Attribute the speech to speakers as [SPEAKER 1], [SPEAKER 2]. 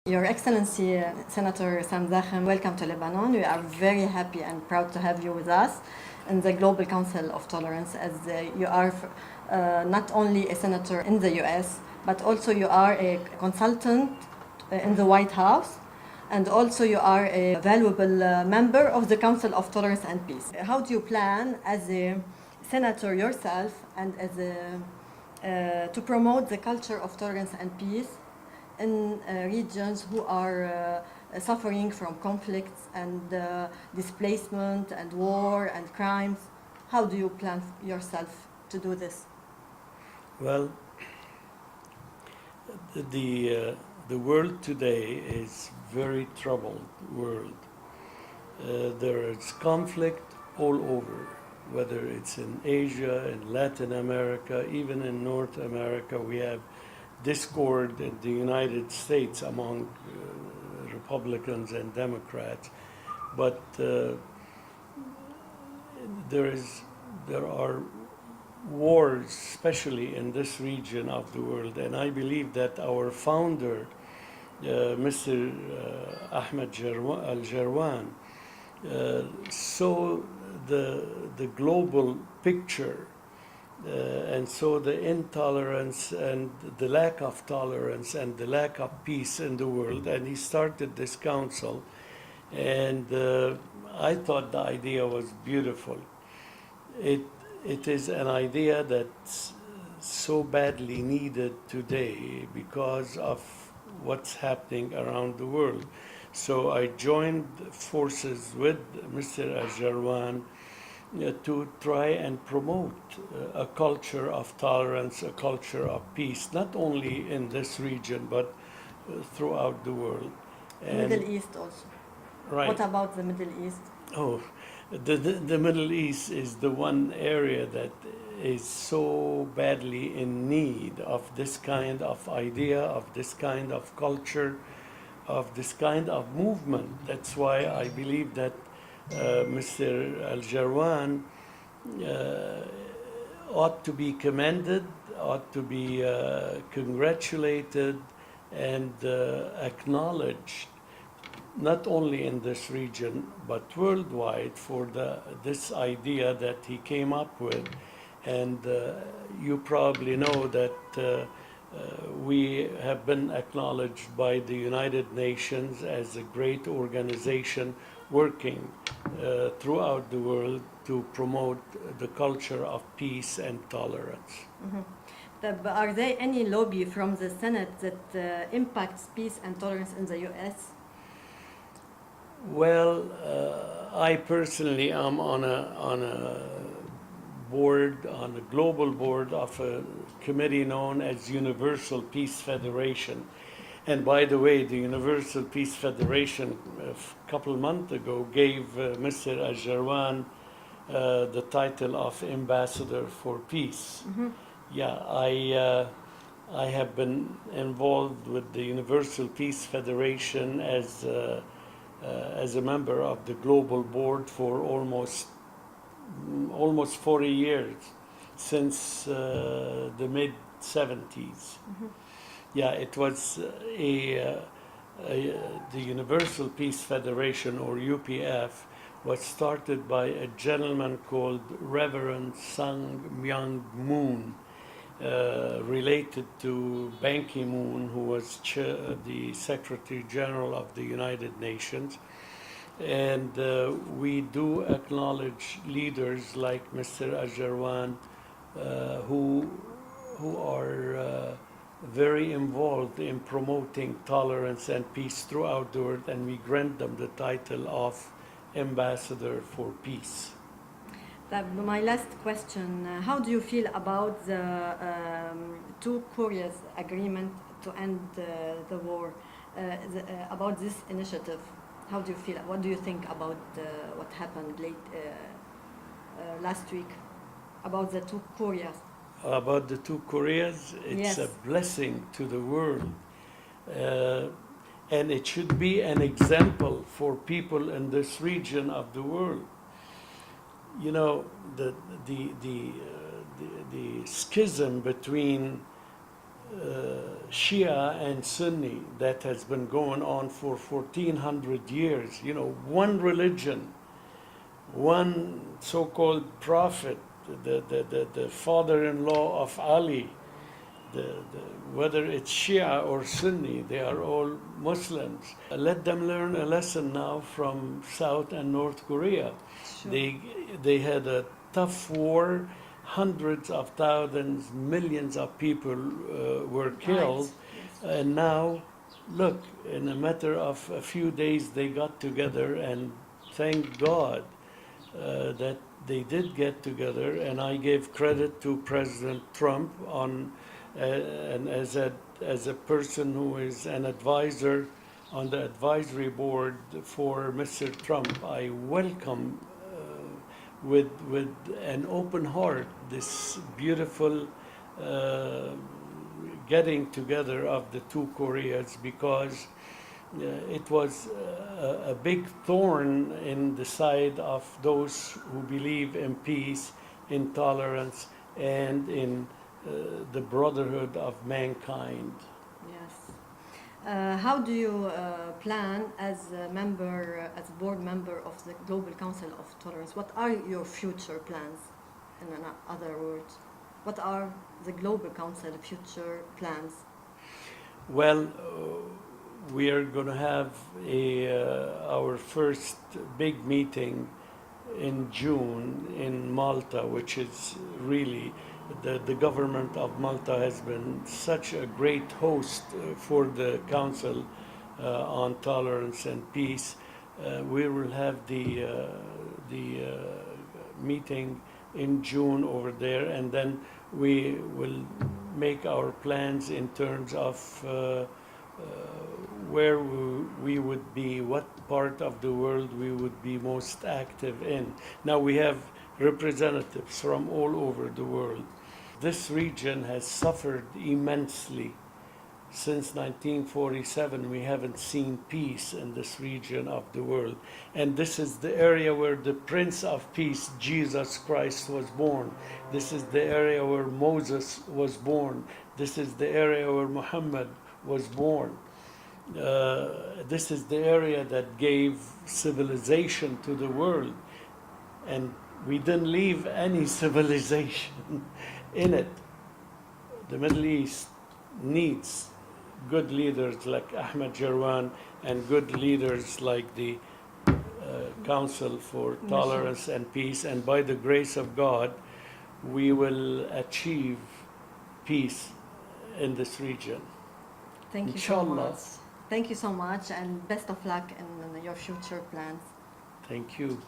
[SPEAKER 1] Your Excellency, Senator Sam Zakhem, welcome to Lebanon. We are very happy and proud to have you with us in the Global Council of Tolerance, as you are not only a senator in the US, but also you are a consultant in the White House, and also you are a valuable member of the Council of Tolerance and Peace. How do you plan, as a senator yourself, and as to promote the culture of tolerance and peace in regions who are suffering from conflicts and displacement and war and crimes? How do you plan yourself to do this?
[SPEAKER 2] Well, the world today is very troubled world. There is conflict all over, whether it's in Asia, in Latin America, even in North America. We have discord in the United States among Republicans and Democrats, but there are wars, especially in this region of the world, and I believe that our founder, Mr. Ahmed Al-Jarwan, saw the global picture and saw the intolerance and the lack of tolerance and the lack of peace in the world, and he started this council, and I thought the idea was beautiful. It is an idea that's so badly needed today because of what's happening around the world. So I joined forces with Mr. Al-Jarwan to try and promote a culture of tolerance, a culture of peace, not only in this region, but throughout the world.
[SPEAKER 1] And Middle East also.
[SPEAKER 2] Right.
[SPEAKER 1] What about the Middle East?
[SPEAKER 2] Oh, the Middle East is the one area that is so badly in need of this kind of idea, of this kind of culture, of this kind of movement. That's why I believe that Mr. Al-Jarwan ought to be commended, ought to be congratulated and acknowledged, not only in this region, but worldwide, for this idea that he came up with. And you probably know that we have been acknowledged by the United Nations as a great organization working throughout the world to promote the culture of peace and tolerance.
[SPEAKER 1] Mm-hmm. Are there any lobby from the Senate that impacts peace and tolerance in the US?
[SPEAKER 2] Well, I personally am on a board, on a global board of a committee known as Universal Peace Federation. And by the way, the Universal Peace Federation a couple of months ago gave Mr. Al-Jarwan the title of Ambassador for Peace. Mm-hmm. Yeah, I have been involved with the Universal Peace Federation as a member of the global board for almost 40 years, since the mid-70s. Mm-hmm. Yeah, it was the Universal Peace Federation, or UPF, was started by a gentleman called Reverend Sun Myung Moon, related to Ban Ki-moon, who was the Secretary General of the United Nations. And we do acknowledge leaders like Mr. Al-Jarwan, who are very involved in promoting tolerance and peace throughout the world, and we grant them the title of Ambassador for Peace.
[SPEAKER 1] My last question, how do you feel about the two Koreas agreement to end the war, about this initiative? How do you feel? What do you think about what happened last week about the two Koreas?
[SPEAKER 2] About the two Koreas, it's
[SPEAKER 1] yes.
[SPEAKER 2] a blessing to the world. And it should be an example for people in this region of the world. You know, the schism between Shia and Sunni that has been going on for 1400 years. You know, one religion, one so-called prophet, the father-in-law of Ali, whether it's Shia or Sunni, they are all Muslims. Let them learn a lesson now from South and North Korea.
[SPEAKER 1] Sure.
[SPEAKER 2] They had a tough war. Hundreds of thousands, millions of people were killed.
[SPEAKER 1] Yes.
[SPEAKER 2] And now, look, in a matter of a few days, they got together, and thank God that they did get together. And I gave credit to President Trump and as a person who is an advisor on the advisory board for Mr. Trump, I welcome with an open heart this beautiful getting together of the two Koreas, because it was a big thorn in the side of those who believe in peace, in tolerance, and in the brotherhood of mankind.
[SPEAKER 1] Yes. How do you plan as a member, as a board member of the Global Council of Tolerance? What are your future plans? In other words, what are the Global Council future plans?
[SPEAKER 2] Well, we are going to have our first big meeting in June in Malta, which is really the government of Malta has been such a great host for the Council on Tolerance and Peace. We will have the meeting in June over there, and then we will make our plans in terms of where we would be, what part of the world we would be most active in. Now we have representatives from all over the world. This region has suffered immensely. Since 1947, we haven't seen peace in this region of the world. And this is the area where the Prince of Peace, Jesus Christ, was born. This is the area where Moses was born. This is the area where Muhammad was born. This is the area that gave civilization to the world. And we didn't leave any civilization in it. The Middle East needs good leaders like Ahmed Jarwan and good leaders like the Council for Tolerance and Peace. And by the grace of God, we will achieve peace in this region.
[SPEAKER 1] Thank you so
[SPEAKER 2] Inshallah.
[SPEAKER 1] much. Thank you so much, and best of luck in your future plans.
[SPEAKER 2] Thank you.